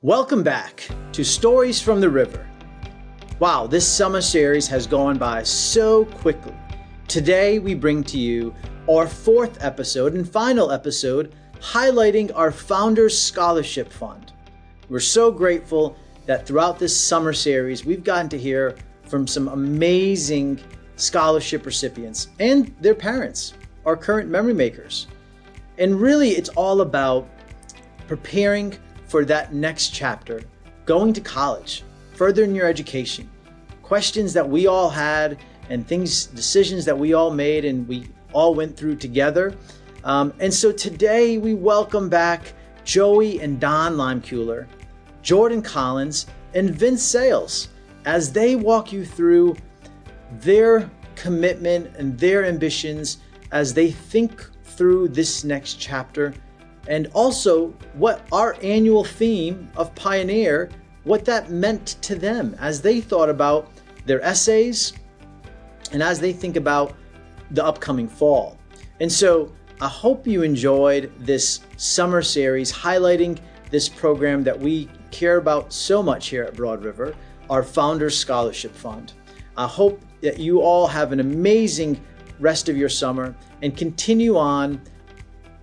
Welcome back to Stories from the River. Wow, this summer series has gone by so quickly. Today we bring to you our fourth episode and final episode highlighting our Founders Scholarship Fund. We're so grateful that throughout this summer series we've gotten to hear from some amazing scholarship recipients and their parents, our current memory makers. And really it's all about preparing for that next chapter, going to college, furthering your education, questions that we all had and decisions that we all made and we all went through together. And so today we welcome back Joey and Don Limekuller, Jordyn Collins, and Vince Sayles as they walk you through their commitment and their ambitions as they think through this next chapter, and also what our annual theme of Pioneer, what that meant to them as they thought about their essays and as they think about the upcoming fall. And so I hope you enjoyed this summer series highlighting this program that we care about so much here at Broad River, our Founders Scholarship Fund. I hope that you all have an amazing rest of your summer and continue on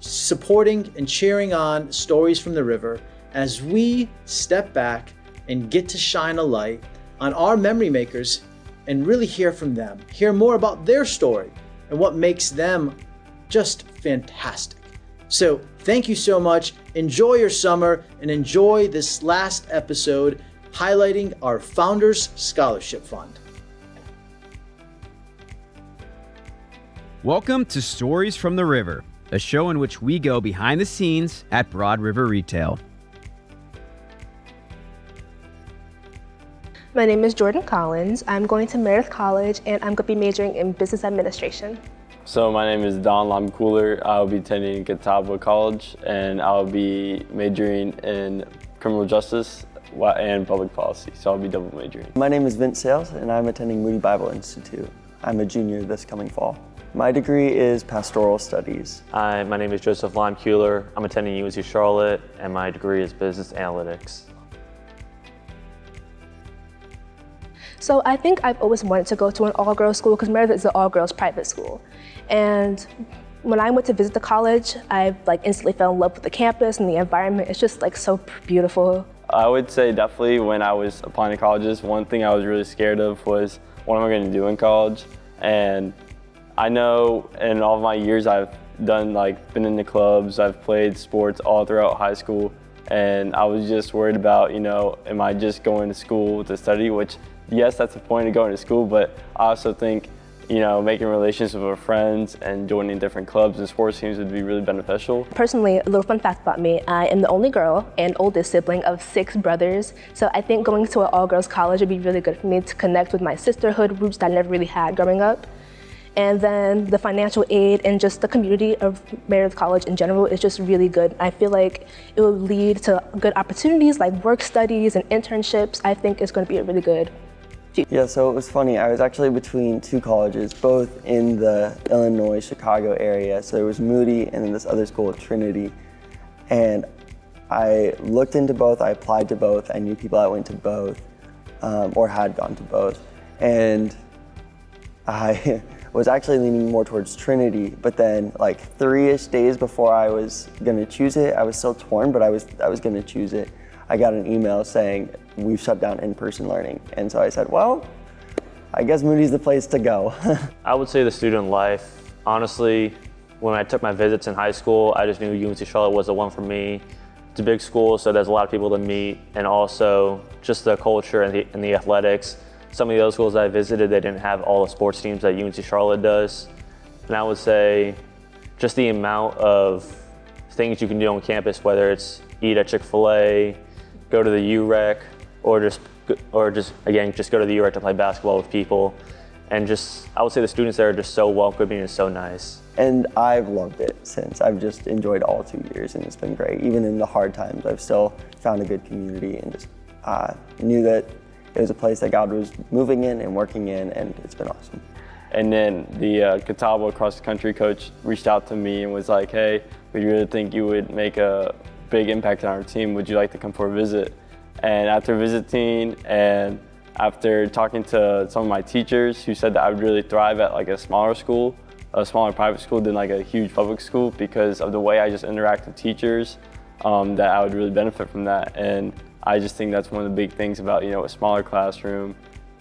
supporting and cheering on Stories from the River as we step back and get to shine a light on our memory makers and really hear from them, hear more about their story and what makes them just fantastic. So thank you so much. Enjoy your summer and enjoy this last episode highlighting our Founders Scholarship Fund. Welcome to Stories from the River, a show in which we go behind the scenes at Broad River Retail. My name is Jordyn Collins. I'm going to Meredith College and I'm going to be majoring in business administration. So my name is Don Limekuller. I'll be attending Catawba College and I'll be majoring in criminal justice and public policy. So I'll be double majoring. My name is Vince Sayles and I'm attending Moody Bible Institute. I'm a junior this coming fall. My degree is pastoral studies. Hi, my name is Joseph Limekuller. I'm attending UNC Charlotte and my degree is business analytics. So I think I've always wanted to go to an all-girls school because Meredith is an all-girls private school. And when I went to visit the college, I instantly fell in love with the campus and the environment. It's just so beautiful. I would say definitely when I was applying to colleges, one thing I was really scared of was what am I going to do in college? And I know in all of my years I've done been in the clubs, I've played sports all throughout high school, and I was just worried about, am I just going to school to study, which yes, that's the point of going to school, but I also think, making relationships with friends and joining different clubs and sports teams would be really beneficial. Personally, a little fun fact about me, I am the only girl and oldest sibling of 6 brothers, so I think going to an all-girls college would be really good for me to connect with my sisterhood roots that I never really had growing up. And then the financial aid and just the community of Meredith College in general is just really good. I feel like it will lead to good opportunities like work studies and internships. I think it's going to be a really good future. Yeah, so it was funny. I was actually between 2 colleges, both in the Illinois, Chicago area. So there was Moody and then this other school, Trinity. And I looked into both, I applied to both. I knew people that went to both or had gone to both. And I was actually leaning more towards Trinity, but then 3-ish days before I was gonna choose it, I was still torn, but I was gonna choose it. I got an email saying, we've shut down in-person learning. And so I said, well, I guess Moody's the place to go. I would say the student life. Honestly, when I took my visits in high school, I just knew UNC Charlotte was the one for me. It's a big school, so there's a lot of people to meet, and also just the culture and the athletics. Some of the other schools that I visited, they didn't have all the sports teams that UNC Charlotte does. And I would say just the amount of things you can do on campus, whether it's eat at Chick-fil-A, go to the UREC, or just go to the UREC to play basketball with people. And I would say the students there are just so welcoming and so nice. And I've loved it since. I've just enjoyed all 2 years and it's been great. Even in the hard times, I've still found a good community and just knew that it was a place that God was moving in and working in, and it's been awesome. And then the Catawba cross-country coach reached out to me and was like, hey, we really think you would make a big impact on our team. Would you like to come for a visit? And after visiting and after talking to some of my teachers who said that I would really thrive at like a smaller school, a smaller private school than like a huge public school because of the way I just interact with teachers, that I would really benefit from that. And I just think that's one of the big things about, you know, a smaller classroom.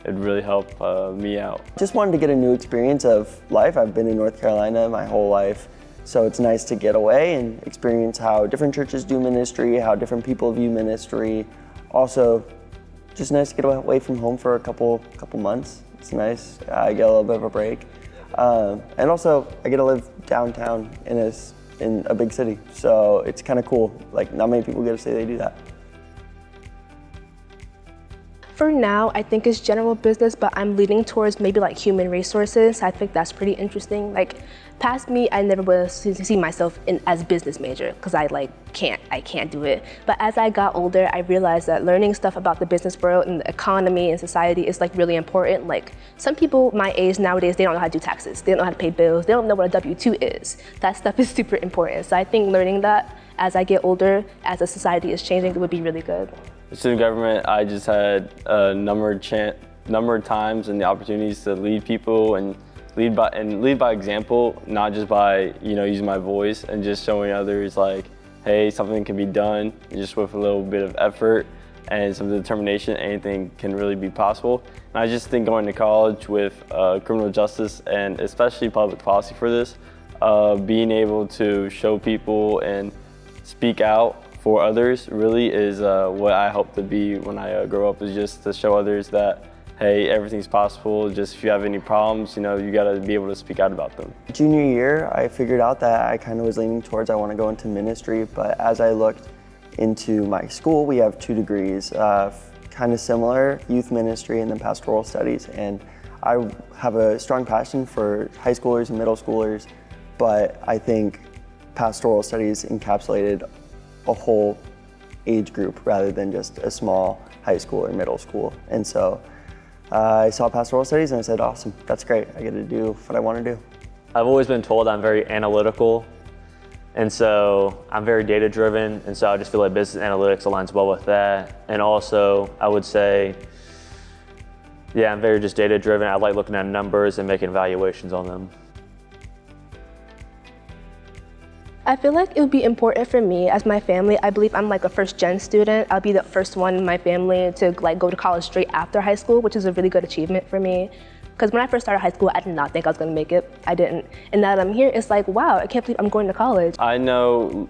It'd really help me out. Just wanted to get a new experience of life. I've been in North Carolina my whole life, so it's nice to get away and experience how different churches do ministry, how different people view ministry. Also, just nice to get away from home for a couple months. It's nice. I get a little bit of a break. And also, I get to live downtown in a big city, so it's kind of cool. Like, not many people get to say they do that. For now, I think it's general business, but I'm leaning towards maybe like human resources. I think that's pretty interesting. Like, past me, I never would see myself as business major because I can't do it. But as I got older, I realized that learning stuff about the business world and the economy and society is like really important. Like, some people my age nowadays, they don't know how to do taxes. They don't know how to pay bills. They don't know what a W-2 is. That stuff is super important. So I think learning that as I get older, as the society is changing, it would be really good. Student government, I just had a number of times and the opportunities to lead people and lead by example, not just by, you know, using my voice and just showing others like, hey, something can be done just with a little bit of effort and some determination, anything can really be possible. And I just think going to college with criminal justice and especially public policy for this, being able to show people and speak out for others really is what I hope to be when I grow up, is just to show others that, hey, everything's possible. Just if you have any problems, you know, you gotta be able to speak out about them. Junior year, I figured out that I kind of was leaning towards I want to go into ministry, but as I looked into my school, we have 2 degrees, kind of similar, youth ministry and then pastoral studies. And I have a strong passion for high schoolers and middle schoolers, but I think pastoral studies encapsulated a whole age group rather than just a small high school or middle school. And so I saw pastoral studies and I said, awesome, that's great. I get to do what I want to do. I've always been told I'm very analytical, and so I'm very data driven, and so I just feel like business analytics aligns well with that. And also I would say, yeah, I'm very just data driven. I like looking at numbers and making evaluations on them. I feel like it would be important for me as my family. I believe I'm like a first-gen student. I'll be the first one in my family to like go to college straight after high school, which is a really good achievement for me. Because when I first started high school, I did not think I was gonna make it. I didn't. And now that I'm here, it's like, wow, I can't believe I'm going to college. I know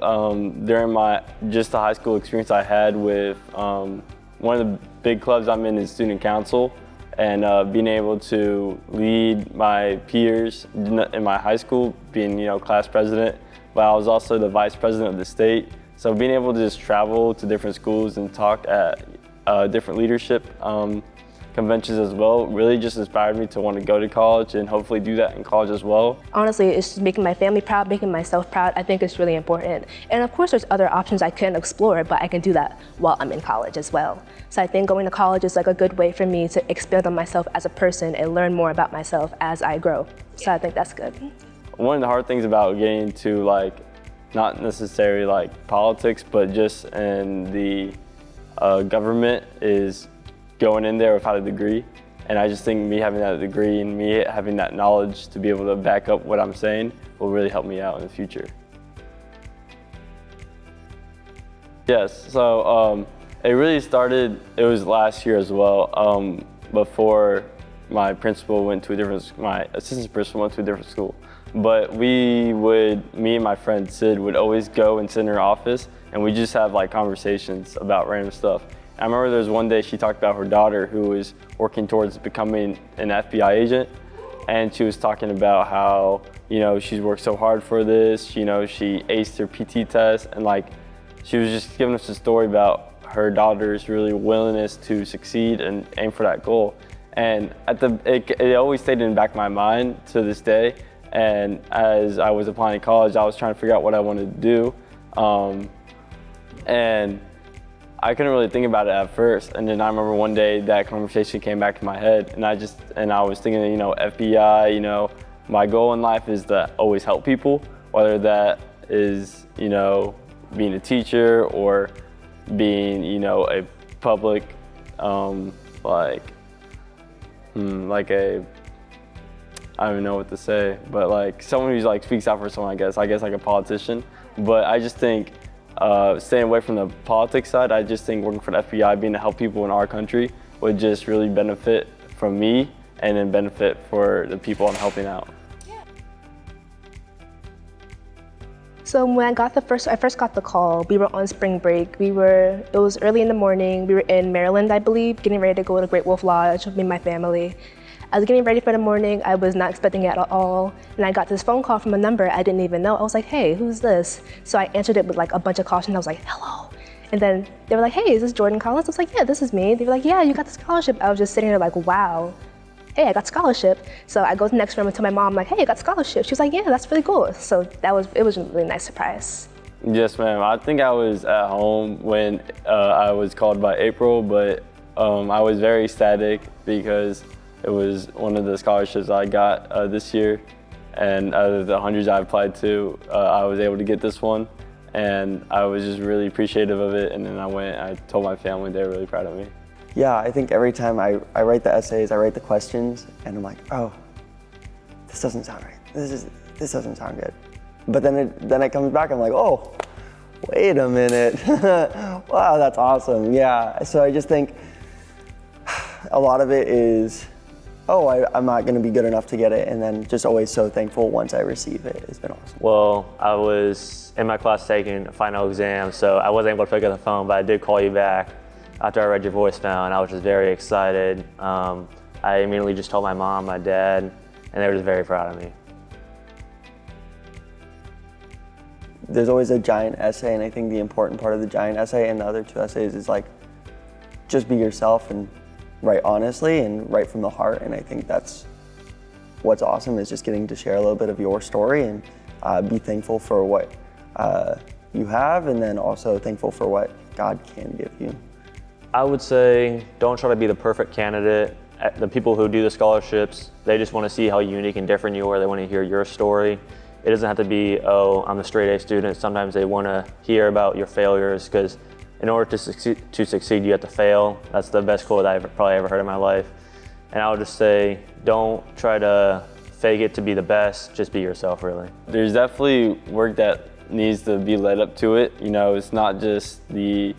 during the high school experience I had with one of the big clubs I'm in is student council, and being able to lead my peers in my high school, being, you know, class president, but I was also the vice president of the state. So being able to just travel to different schools and talk at different leadership conventions as well really just inspired me to want to go to college and hopefully do that in college as well. Honestly, it's just making my family proud, making myself proud. I think it's really important. And of course, there's other options I can explore, but I can do that while I'm in college as well. So I think going to college is like a good way for me to expand on myself as a person and learn more about myself as I grow. So I think that's good. One of the hard things about getting into like, not necessarily like politics, but just in the government is going in there without a degree. And I just think me having that degree and me having that knowledge to be able to back up what I'm saying will really help me out in the future. Yes, so it really started, it was last year as well, before my principal went to my assistant principal went to a different school. But me and my friend Sid would always go and sit in her office and we just have like conversations about random stuff. I remember there was one day she talked about her daughter who was working towards becoming an FBI agent, and she was talking about how, you know, she's worked so hard for this, you know, she aced her PT test, and like she was just giving us a story about her daughter's really willingness to succeed and aim for that goal. And it always stayed in the back of my mind to this day. And as I was applying to college, I was trying to figure out what I wanted to do. And I couldn't really think about it at first. And then I remember one day that conversation came back in my head, and I was thinking, you know, FBI, you know, my goal in life is to always help people, whether that is, you know, being a teacher or being, you know, a public, I don't even know what to say, but like someone who's like speaks out for someone, I guess like a politician. But I just think staying away from the politics side, I just think working for the FBI, being to help people in our country would just really benefit from me and then benefit for the people I'm helping out. So when I first got the call, we were on spring break. It was early in the morning. We were in Maryland, I believe, getting ready to go to Great Wolf Lodge with me and my family. I was getting ready for the morning. I was not expecting it at all. And I got this phone call from a number I didn't even know. I was like, hey, who's this? So I answered it with like a bunch of caution. I was like, hello. And then they were like, hey, is this Jordyn Collins? I was like, yeah, this is me. They were like, yeah, you got the scholarship. I was just sitting there like, wow. Hey, I got scholarship. So I go to the next room and tell my mom, like, hey, I got scholarship. She was like, yeah, that's really cool. So it was a really nice surprise. Yes, ma'am. I think I was at home when I was called by April, but I was very ecstatic because it was one of the scholarships I got this year. And out of the hundreds I applied to, I was able to get this one. And I was just really appreciative of it. And then I told my family, they were really proud of me. Yeah, I think every time I write the essays, I write the questions, and I'm like, oh, this doesn't sound right. This doesn't sound good. But then it comes back, I'm like, oh, wait a minute. Wow, that's awesome. Yeah, so I just think a lot of it is, oh, I'm not gonna be good enough to get it, and then just always so thankful once I receive it. It's been awesome. Well, I was in my class taking a final exam, so I wasn't able to pick up the phone, but I did call you back after I read your voicemail, and I was just very excited. I immediately just told my mom, my dad, and they were just very proud of me. There's always a giant essay, and I think the important part of the giant essay and the other two essays is like, just be yourself and write honestly and write from the heart. And I think that's what's awesome, is just getting to share a little bit of your story and be thankful for what you have, and then also thankful for what God can give you. I would say don't try to be the perfect candidate. The people who do the scholarships, they just want to see how unique and different you are. They want to hear your story. It doesn't have to be, oh, I'm a straight A student. Sometimes they want to hear about your failures, because in order to succeed, you have to fail. That's the best quote I've probably ever heard in my life. And I would just say, don't try to fake it to be the best. Just be yourself, really. There's definitely work that needs to be led up to it. You know, it's not just the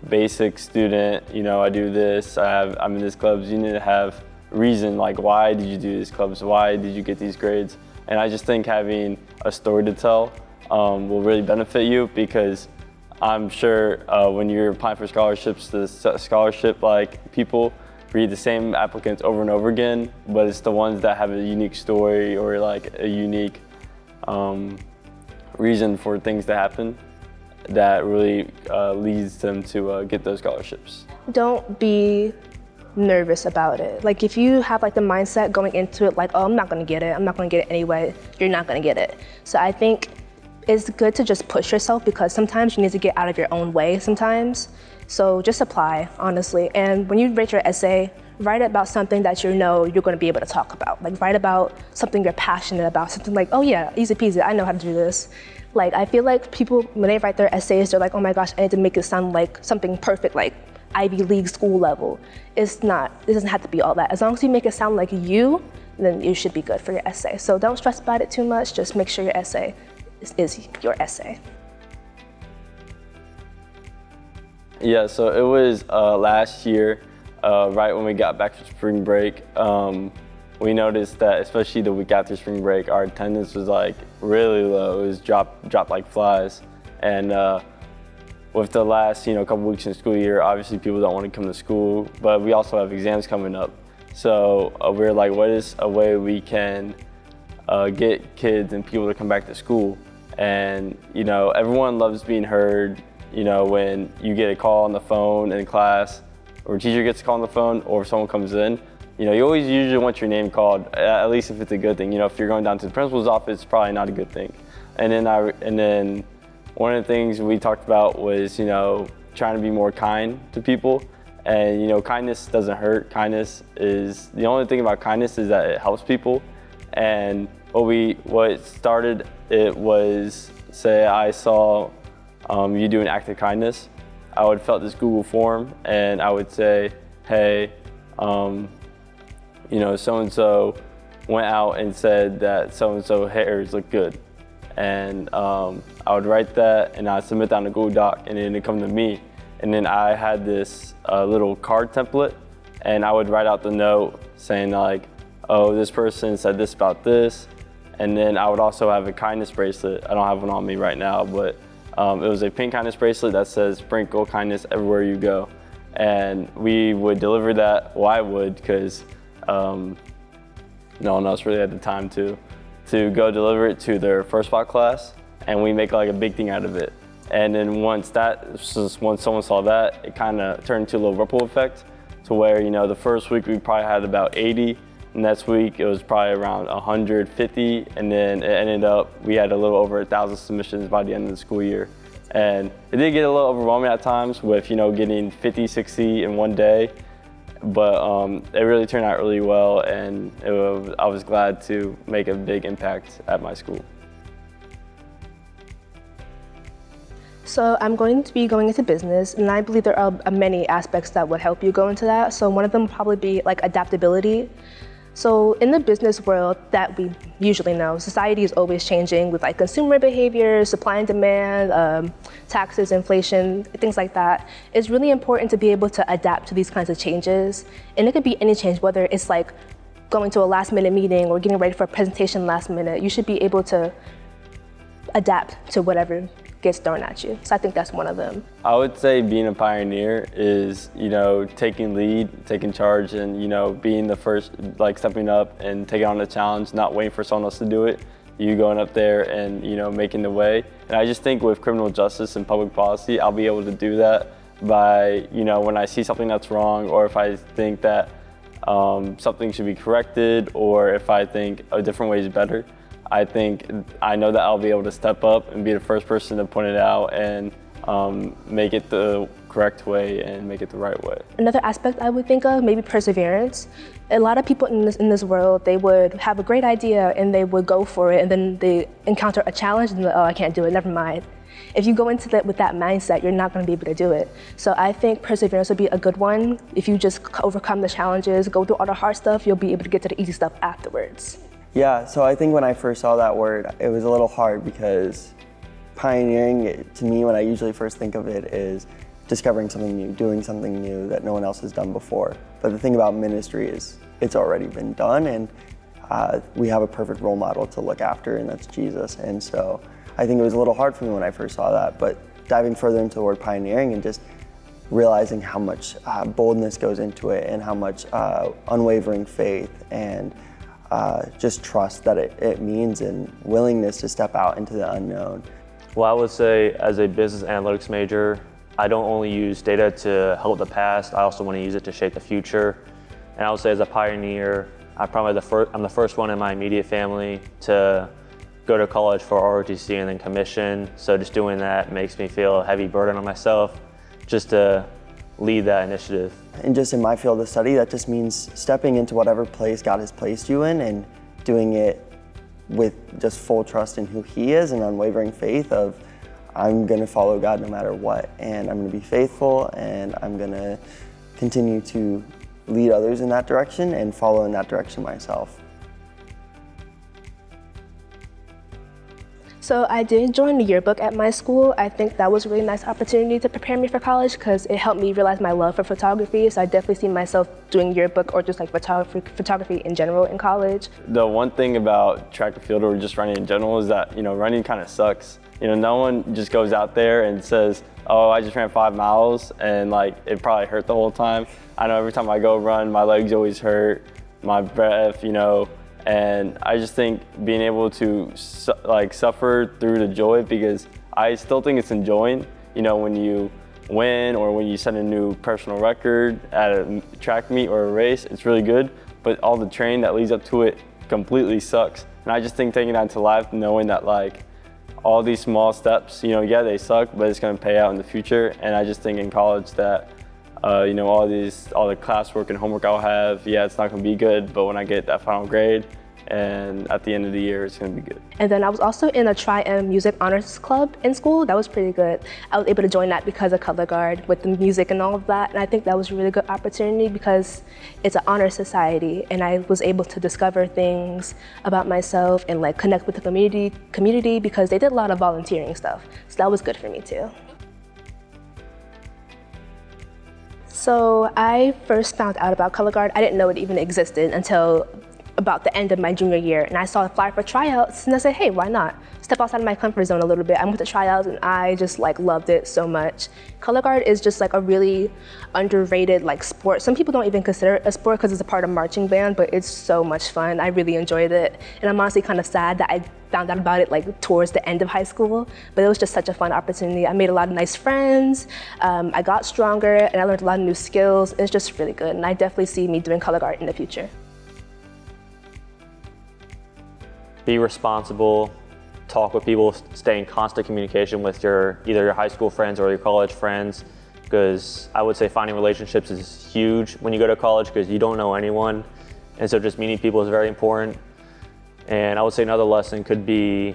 basic student, you know, I do this, I'm in this clubs. You need to have reason, like, why did you do these clubs? Why did you get these grades? And I just think having a story to tell will really benefit you, because I'm sure when you're applying for scholarships, the scholarship like people read the same applicants over and over again, but it's the ones that have a unique story or like a unique reason for things to happen that really leads them to get those scholarships. Don't be nervous about it. Like, if you have like the mindset going into it like, oh, I'm not gonna get it, I'm not gonna get it anyway, you're not gonna get it. So I think it's good to just push yourself, because sometimes you need to get out of your own way sometimes. So just apply, honestly. And when you write your essay, write about something that you know you're gonna be able to talk about. Like, write about something you're passionate about, something like, oh yeah, easy peasy, I know how to do this. Like, I feel like people, when they write their essays, they're like, oh my gosh, I need to make it sound like something perfect, like Ivy League school level. It's not, it doesn't have to be all that. As long as you make it sound like you, then you should be good for your essay. So don't stress about it too much, just make sure your essay is your essay. Yeah, so it was last year, right when we got back from spring break, we noticed that, especially the week after spring break, our attendance was like really low. It was dropped like flies. And with the last couple weeks in the school year, obviously people don't want to come to school, but we also have exams coming up. So we're like, what is a way we can get kids and people to come back to school? And everyone loves being heard. When you get a call on the phone in class, or a teacher gets a call on the phone, or if someone comes in, you always usually want your name called, at least if it's a good thing. If you're going down to the principal's office, it's probably not a good thing. And then one of the things we talked about was, trying to be more kind to people. And, kindness doesn't hurt. Kindness is, the only thing about kindness is that it helps people. And what started it was, say I saw you do an act of kindness, I would fill out this Google form and I would say, hey, you know, so-and-so went out and said that so-and-so hairs look good. And I would write that and I'd submit that on a Google Doc and then it'd come to me. And then I had this little card template and I would write out the note saying like, oh, this person said this about this. And then I would also have a kindness bracelet. I don't have one on me right now, but it was a pink kindness bracelet that says sprinkle kindness everywhere you go. And we would deliver that, well, I would, because no one else really had the time to go deliver it to their first spot class, and we make like a big thing out of it. And then once someone saw that, it kind of turned into a little ripple effect to where, you know, the first week we probably had about 80, next week it was probably around 150, and then it ended up, we had a little over 1,000 submissions by the end of the school year. And it did get a little overwhelming at times with, you know, getting 50, 60 in one day, but it really turned out really well, and I was glad to make a big impact at my school. So I'm going to be going into business, and I believe there are many aspects that would help you go into that. So one of them would probably be like adaptability. So in the business world that we usually know, society is always changing with like consumer behavior, supply and demand, taxes, inflation, things like that. It's really important to be able to adapt to these kinds of changes. And it could be any change, whether it's like going to a last minute meeting or getting ready for a presentation last minute. You should be able to adapt to whatever gets thrown at you. So I think that's one of them. I would say being a pioneer is, you know, taking lead, taking charge, and, you know, being the first, like stepping up and taking on the challenge, not waiting for someone else to do it. You going up there and, you know, making the way. And I just think with criminal justice and public policy, I'll be able to do that by, you know, when I see something that's wrong, or if I think that something should be corrected, or if I think a different way is better. I know that I'll be able to step up and be the first person to point it out and make it the correct way and make it the right way. Another aspect I would think of, maybe perseverance. A lot of people in this world, they would have a great idea and they would go for it, and then they encounter a challenge and they're like, oh, I can't do it, never mind. If you go into that with that mindset, you're not going to be able to do it. So I think perseverance would be a good one. If you just overcome the challenges, go through all the hard stuff, you'll be able to get to the easy stuff afterwards. Yeah, so I think when I first saw that word, it was a little hard because pioneering, to me, when I usually first think of it, is discovering something new, doing something new that no one else has done before. But the thing about ministry is it's already been done, and we have a perfect role model to look after, and that's Jesus. And so I think it was a little hard for me when I first saw that, but diving further into the word pioneering and just realizing how much boldness goes into it, and how much unwavering faith and just trust that it means, and willingness to step out into the unknown. Well, I would say as a business analytics major, I don't only use data to help the past, I also want to use it to shape the future. And I would say as a pioneer, I'm the first one in my immediate family to go to college for ROTC and then commission. So just doing that makes me feel a heavy burden on myself just to lead that initiative. And just in my field of study, that just means stepping into whatever place God has placed you in and doing it with just full trust in who He is and unwavering faith of, I'm going to follow God no matter what, and I'm going to be faithful, and I'm going to continue to lead others in that direction and follow in that direction myself. So I did join the yearbook at my school. I think that was a really nice opportunity to prepare me for college because it helped me realize my love for photography. So I definitely see myself doing yearbook or just like photography in general in college. The one thing about track and field or just running in general is that, you know, running kind of sucks. You know, no one just goes out there and says, oh, I just ran 5 miles and like it probably hurt the whole time. I know every time I go run, my legs always hurt, my breath, you know. And I just think being able to suffer through the joy, because I still think it's enjoying, you know, when you win or when you set a new personal record at a track meet or a race, it's really good. But all the training that leads up to it completely sucks. And I just think taking that to life, knowing that like all these small steps, you know, yeah, they suck, but it's going to pay out in the future. And I just think in college that you know, all the classwork and homework I'll have, yeah, it's not going to be good, but when I get that final grade and at the end of the year, it's going to be good. And then I was also in a Tri-M Music Honors Club in school. That was pretty good. I was able to join that because of Color Guard with the music and all of that. And I think that was a really good opportunity because it's an honor society, and I was able to discover things about myself and like connect with the community because they did a lot of volunteering stuff. So that was good for me too. So I first found out about Color Guard. I didn't know it even existed until about the end of my junior year, and I saw a flyer for tryouts, and I said, hey, why not? Step outside of my comfort zone a little bit. I went to tryouts, and I just like loved it so much. Color Guard is just like a really underrated like sport. Some people don't even consider it a sport because it's a part of marching band, but it's so much fun. I really enjoyed it, and I'm honestly kind of sad that I found out about it like towards the end of high school, but it was just such a fun opportunity. I made a lot of nice friends, I got stronger, and I learned a lot of new skills. It's just really good, and I definitely see me doing Color Guard in the future. Be responsible, talk with people, stay in constant communication with either your high school friends or your college friends, because I would say finding relationships is huge when you go to college because you don't know anyone, and so just meeting people is very important. And I would say another lesson could be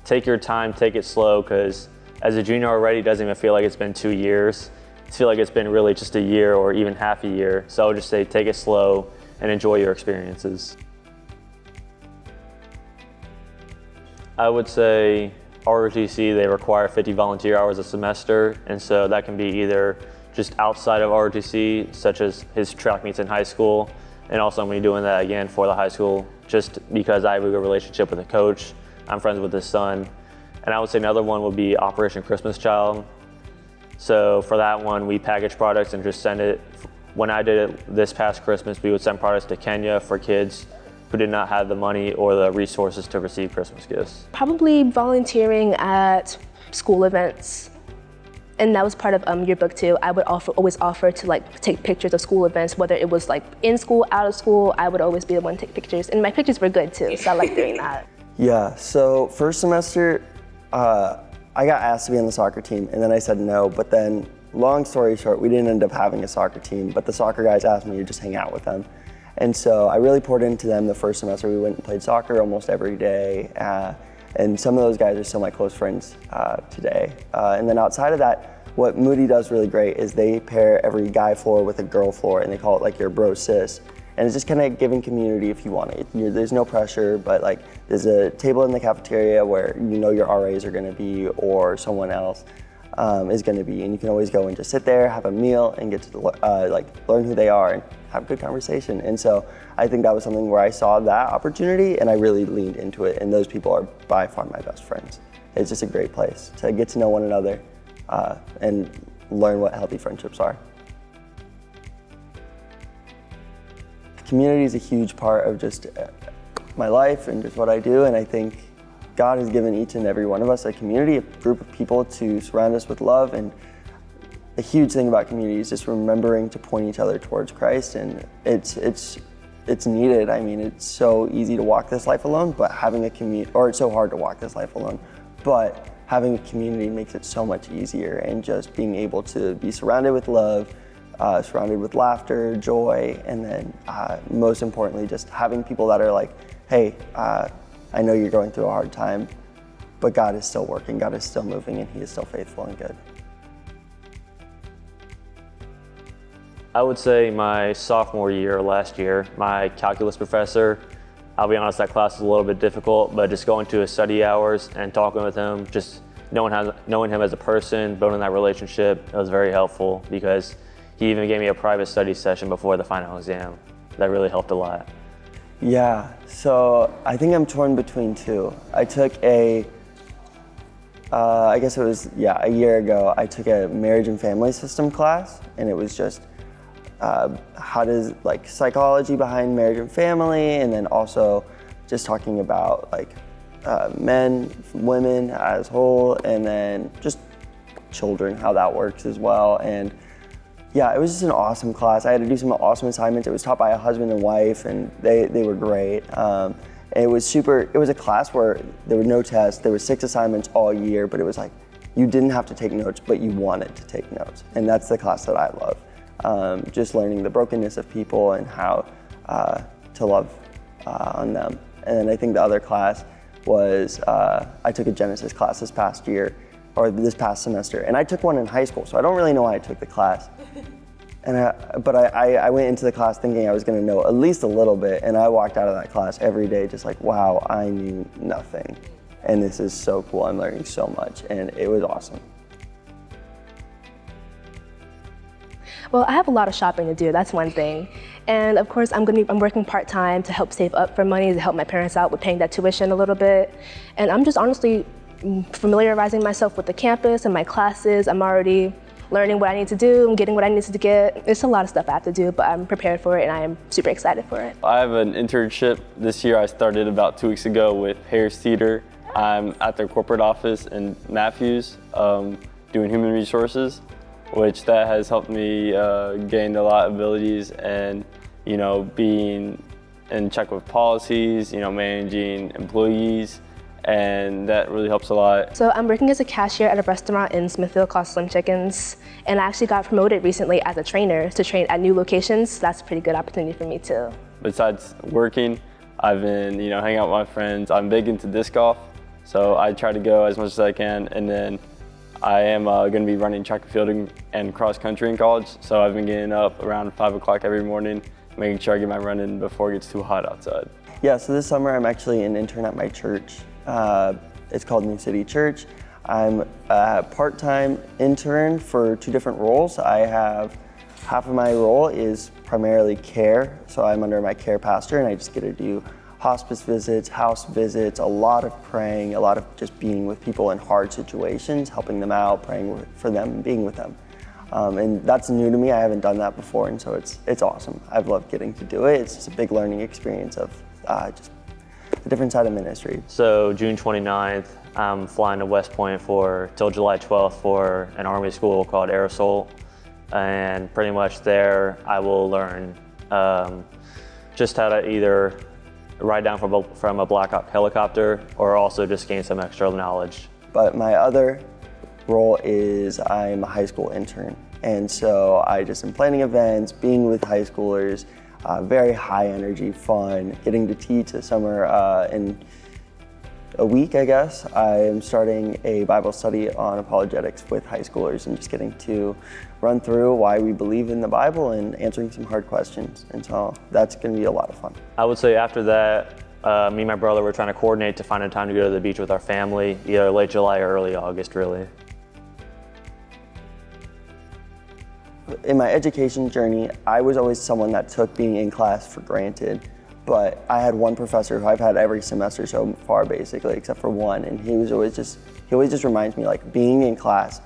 take your time, take it slow, because as a junior already, it doesn't even feel like it's been 2 years. I feel like it's been really just a year or even half a year. So I would just say take it slow and enjoy your experiences. I would say ROTC, they require 50 volunteer hours a semester, and so that can be either just outside of ROTC, such as his track meets in high school, and also I'm going to be doing that again for the high school, just because I have a good relationship with the coach. I'm friends with his son. And I would say another one would be Operation Christmas Child. So for that one, we package products and just send it. When I did it this past Christmas, we would send products to Kenya for kids who did not have the money or the resources to receive Christmas gifts. Probably volunteering at school events. And that was part of yearbook too. I would always offer to like take pictures of school events, whether it was like in school, out of school. I would always be the one to take pictures, and my pictures were good too, so I like doing that. Yeah, so first semester, I got asked to be on the soccer team, and then I said no, but then long story short, we didn't end up having a soccer team, but the soccer guys asked me to just hang out with them. And so I really poured into them the first semester. We went and played soccer almost every day. And some of those guys are still my close friends today. And then outside of that, what Moody does really great is they pair every guy floor with a girl floor, and they call it like your bro sis. And it's just kind of giving community if you want it. There's no pressure, but like there's a table in the cafeteria where you know your RAs are gonna be or someone else is gonna be, and you can always go and just sit there, have a meal, and get to like learn who they are and have a good conversation. And so I think that was something where I saw that opportunity and I really leaned into it, and those people are by far my best friends. It's just a great place to get to know one another and learn what healthy friendships are. Community is a huge part of just my life and just what I do, and I think God has given each and every one of us a community, a group of people to surround us with love. And the huge thing about community is just remembering to point each other towards Christ, and it's needed. I mean, it's so easy to walk this life alone, but having a community, or it's so hard to walk this life alone, but having a community makes it so much easier, and just being able to be surrounded with love, surrounded with laughter, joy, and then most importantly, just having people that are like, hey, I know you're going through a hard time, but God is still working, God is still moving, and He is still faithful and good. I would say my sophomore year, last year, my calculus professor, I'll be honest, that class was a little bit difficult, but just going to his study hours and talking with him, just knowing him as a person, building that relationship, it was very helpful because he even gave me a private study session before the final exam. That really helped a lot. Yeah, so I think I'm torn between two. I took I guess it was, a year ago, I took a marriage and family system class, and it was just how does, like, psychology behind marriage and family, and then also just talking about, like, men, women as whole, and then just children, how that works as well. And yeah, it was just an awesome class. I had to do some awesome assignments. It was taught by a husband and wife, and they were great. And it was a class where there were no tests. There were 6 assignments all year, but it was like, you didn't have to take notes, but you wanted to take notes. And that's the class that I love. Just learning the brokenness of people and how to love on them. And then I think the other class was, I took a Genesis class this past year, or this past semester, and I took one in high school, so I don't really know why I took the class. But I went into the class thinking I was going to know at least a little bit, and I walked out of that class every day just like, wow, I knew nothing. And this is so cool, I'm learning so much, and it was awesome. Well, I have a lot of shopping to do, that's one thing. And of course, I'm working part-time to help save up for money, to help my parents out with paying that tuition a little bit. And I'm just honestly familiarizing myself with the campus and my classes. I'm already learning what I need to do, I'm getting what I need to get. It's a lot of stuff I have to do, but I'm prepared for it and I am super excited for it. I have an internship this year. I started about 2 weeks ago with Harris Theater. I'm at their corporate office in Matthews doing human resources, which that has helped me gain a lot of abilities and, being in check with policies, managing employees, and that really helps a lot. So I'm working as a cashier at a restaurant in Smithfield called Slim Chickens, and I actually got promoted recently as a trainer to train at new locations. So that's a pretty good opportunity for me too. Besides working, I've been, hanging out with my friends. I'm big into disc golf, so I try to go as much as I can, and then I am going to be running track and field and cross country in college, so I've been getting up around 5 o'clock every morning, making sure I get my run in before it gets too hot outside. Yeah, so this summer I'm actually an intern at my church. It's called New City Church. I'm a part-time intern for 2 different roles. I have half of my role is primarily care, so I'm under my care pastor and I just get to do hospice visits, house visits, a lot of praying, a lot of just being with people in hard situations, helping them out, praying for them, and being with them. And that's new to me. I haven't done that before, and so it's awesome. I've loved getting to do it. It's just a big learning experience of just a different side of ministry. So June 29th, I'm flying to West Point till July 12th for an Army school called Aerosol. And pretty much there, I will learn just how to either ride down from a Black Hawk helicopter or also just gain some extra knowledge. But my other role is I'm a high school intern. And so I just am planning events, being with high schoolers, very high energy, fun, getting to teach this summer in a week, I guess. I am starting a Bible study on apologetics with high schoolers and just getting to run through why we believe in the Bible and answering some hard questions. And so that's going to be a lot of fun. I would say after that, me and my brother were trying to coordinate to find a time to go to the beach with our family, either late July or early August, really. In my education journey, I was always someone that took being in class for granted. But I had one professor who I've had every semester so far, basically, except for one, and he always just reminds me, like, being in class,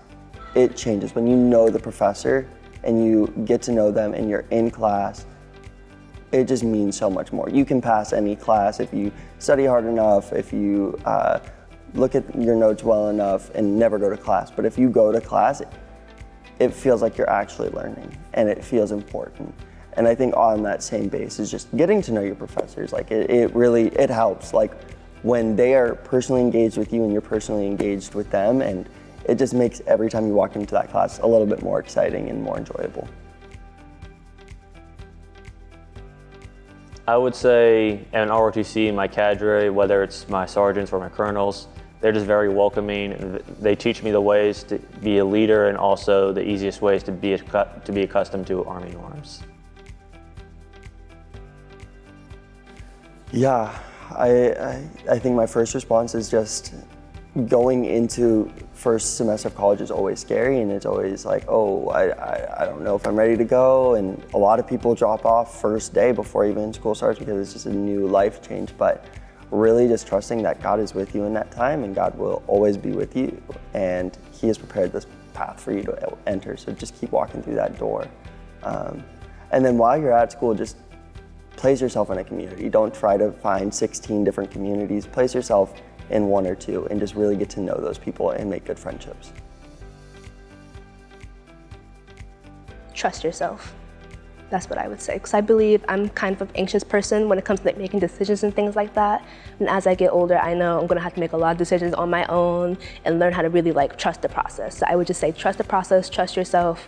it changes. When you know the professor and you get to know them and you're in class, it just means so much more. You can pass any class if you study hard enough, if you look at your notes well enough and never go to class. But if you go to class, it feels like you're actually learning and it feels important. And I think on that same basis, just getting to know your professors, like it really helps. Like when they are personally engaged with you and you're personally engaged with them, and it just makes every time you walk into that class a little bit more exciting and more enjoyable. I would say in ROTC, my cadre, whether it's my sergeants or my colonels, they're just very welcoming. And they teach me the ways to be a leader and also the easiest ways to be accustomed to Army norms. Yeah, I think my first response is just going into first semester of college is always scary, and it's always like, oh, I don't know if I'm ready to go, and a lot of people drop off first day before even school starts because it's just a new life change. But really just trusting that God is with you in that time, and God will always be with you, and He has prepared this path for you to enter, so just keep walking through that door. And then while you're at school, just place yourself in a community. Don't try to find 16 different communities. Place yourself in one or two and just really get to know those people and make good friendships. Trust yourself. That's what I would say. Because I believe I'm kind of an anxious person when it comes to like making decisions and things like that. And as I get older, I know I'm gonna have to make a lot of decisions on my own and learn how to really like trust the process. So I would just say trust the process, trust yourself,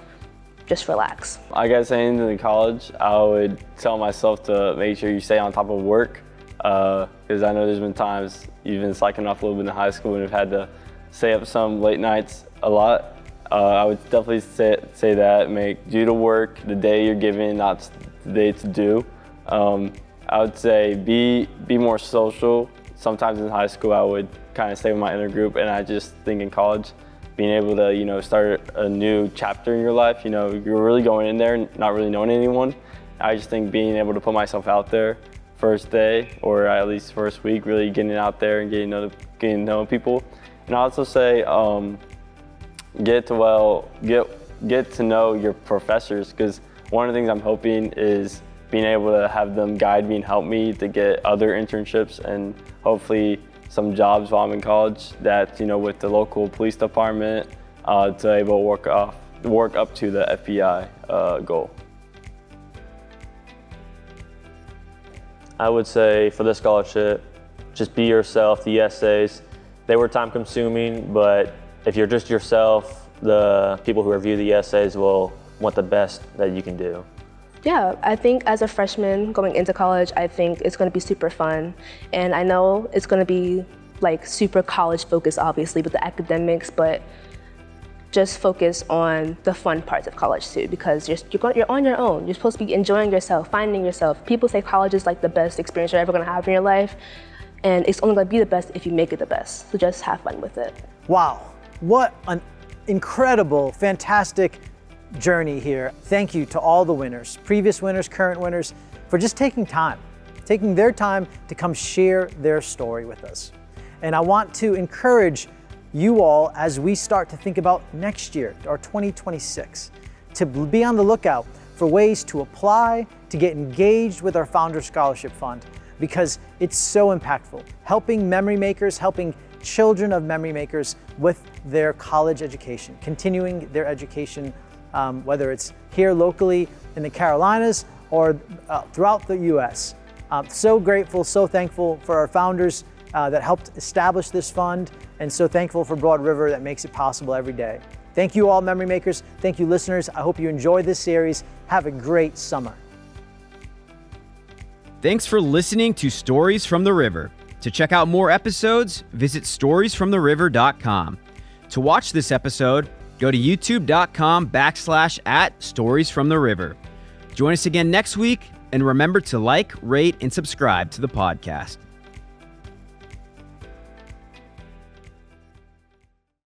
just relax. I guess heading into college, I would tell myself to make sure you stay on top of work because I know there's been times you've been slacking off a little bit in high school and have had to stay up some late nights a lot. I would definitely say that, do the work the day you're given, not the day to do. I would say be more social. Sometimes in high school I would kind of stay with my inner group, and I just think in college, being able to start a new chapter in your life, you're really going in there not really knowing anyone. I just think being able to put myself out there first day, or at least first week, really getting out there and getting to know people. And I also say get to know your professors, because one of the things I'm hoping is being able to have them guide me and help me to get other internships and hopefully some jobs while I'm in college that, with the local police department, to able to work up to the FBI goal. I would say for this scholarship, just be yourself. The essays, they were time consuming, but if you're just yourself, the people who review the essays will want the best that you can do. Yeah, I think as a freshman going into college, I think it's going to be super fun. And I know it's going to be like super college focused, obviously, with the academics, but just focus on the fun parts of college too, because you're on your own. You're supposed to be enjoying yourself, finding yourself. People say college is like the best experience you're ever going to have in your life, and it's only going to be the best if you make it the best. So just have fun with it. Wow, what an incredible, fantastic journey here. Thank you to all the winners, previous winners, current winners, for just taking their time to come share their story with us. And I want to encourage you all, as we start to think about next year, or 2026, to be on the lookout for ways to apply, to get engaged with our Founder Scholarship Fund, because it's so impactful. Helping memory makers, helping children of memory makers with their college education, continuing their education, whether it's here locally in the Carolinas or throughout the US. So grateful, so thankful for our founders that helped establish this fund, and so thankful for Broad River that makes it possible every day. Thank you all, memory makers. Thank you, listeners. I hope you enjoyed this series. Have a great summer. Thanks for listening to Stories from the River. To check out more episodes, visit storiesfromtheriver.com. To watch this episode, go to youtube.com/@storiesfromtheriver. Join us again next week, and remember to like, rate, and subscribe to the podcast.